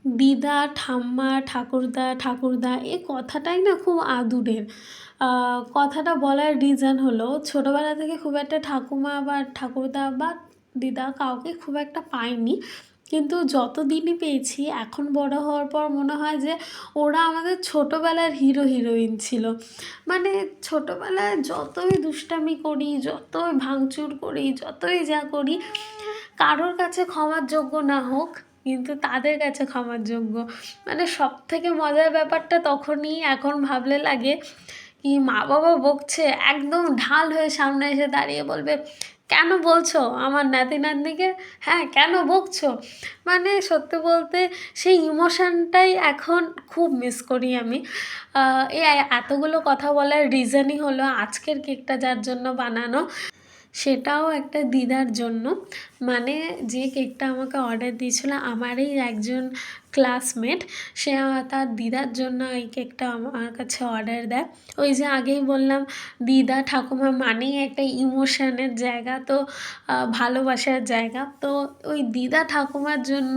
দিদা, ঠাম্মা, ঠাকুরদা এই কথাটাই না খুব আদুরের। কথাটা বলার রিজন হলো ছোটোবেলা থেকে খুব একটা ঠাকুমা বা ঠাকুরদা বা দিদা কাউকে খুব একটা পাইনি। কিন্তু যতদিনই পেয়েছি এখন বড় হওয়ার পর মনে হয় যে ওরা আমাদের ছোটোবেলার হিরোইন ছিল। মানে ছোটোবেলায় যতই দুষ্টামি করি, যতই ভাঙচুর করি, যতই যা করি, কারোর কাছে ক্ষমার যোগ্য না হোক কিন্তু তাদের কাছে ক্ষমার যোগ্য। মানে সবথেকে মজার ব্যাপারটা তখনই এখন ভাবলে লাগে কি মা বাবা বকছে একদম ঢাল হয়ে সামনে এসে দাঁড়িয়ে বলবে, কেন বলছো আমার নাতি নাতনিকে, হ্যাঁ কেন বকছো? মানে সত্যি বলতে সেই ইমোশানটাই এখন খুব মিস করি আমি। এই এতগুলো কথা বলার রিজনই হলো আজকের কেকটা যার জন্য বানানো সেটাও একটা দিদার জন্য। মানে যে কেকটা আমাকে অর্ডার দিয়েছিল আমারই একজন ক্লাসমেট, সে তার দিদার জন্য এই কেকটা আমার কাছে অর্ডার দেয়। ওই যে আগেই বললাম দিদা ঠাকুমা মানেই একটা ইমোশনের জায়গা, তো ভালোবাসার জায়গা। তো ওই দিদা ঠাকুমার জন্য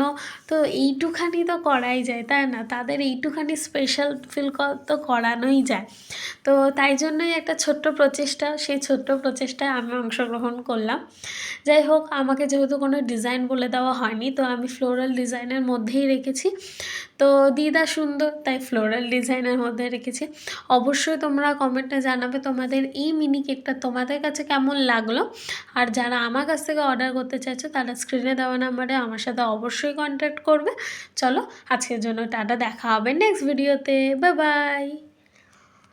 তো এইটুখানি তো করাই যায়, তাই না? তাদের এইটুখানি স্পেশাল ফিল তো করানোই যায়। তো তাই জন্যই একটা ছোট্ট প্রচেষ্টা, সেই ছোট্ট প্রচেষ্টায় আমি অংশগ্রহণ করলাম। যাই হোক, আমাকে যেহেতু কোনো ডিজাইন বলে দেওয়া হয়নি, তো আমি ফ্লোরাল ডিজাইনের মধ্যেই রেখেছি। তো দিদা সুন্দর তাই ফ্লোরাল ডিজাইনের মধ্যে রেখেছি। অবশ্যই তোমরা কমেন্টে জানাবে তোমাদের এই মিনি কেকটা তোমাদের কাছে কেমন লাগলো। আর যারা আমার কাছ থেকে অর্ডার করতে চাইছো তারা স্ক্রিনে দেওয়া নাম্বারে আমার সাথে অবশ্যই কন্ট্যাক্ট করবে। চলো আজকের জন্য টাটা, দেখা হবে নেক্সট ভিডিওতে। Bye bye.